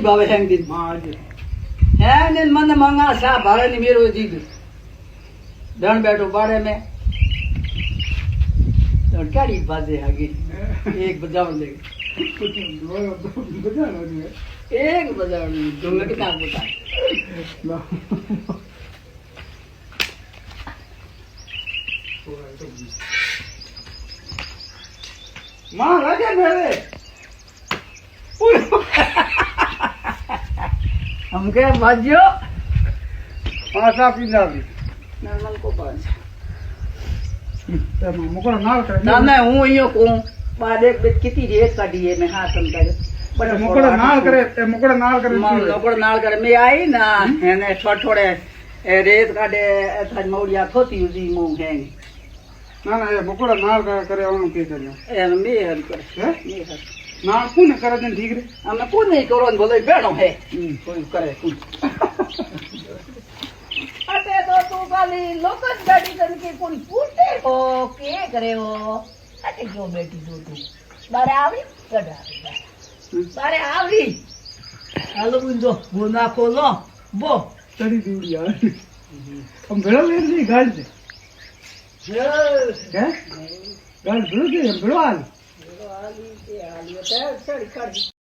ભાવે હેંગ દી હે ને મને મંગા સા ભાવે ની મેરો જીદ ધણ બેઠો પાડે મેં તો કાઢી બાજે આગે એક બજાવ લે એક બજાવ ઢોંગે કિતાબ બતા માં લાગે મેરે हमके बाजियो पासा पिंजाबी नॉर्मल को पास मुकड़ा नाल कर ना मैं हूं यो को बाद एक बेट कितनी रेत काटी है मैं हाथ अंदर बड़े मुकड़ा नाल करे ते मुकड़ा नाल करे मुकड़ा नाल करे मैं आई ना ने थोड़े रेत काटे था मौड़िया थोती उसी मुंह है ना ना ये मुकड़ा नाल करे ओनु के करियो ए मैं हर करे है मैं हर ना कोने करे दिन ठीक रे हमें कोई नहीं करो बोले बैठो है कोई करे कोई अटे तो तू खाली लोकन गाड़ी करके कोई पूछे हो के करे हो अटे जो बेटी जो तू बारे आवरी गड़ा बारे आवरी हालो बुंदो बोना खोलो बो तरी दूरी यार हम बेड़ा ले ली गाल से क्या गाल बेड़ो के बेड़ो आल आली ते आली ते सड़ी कर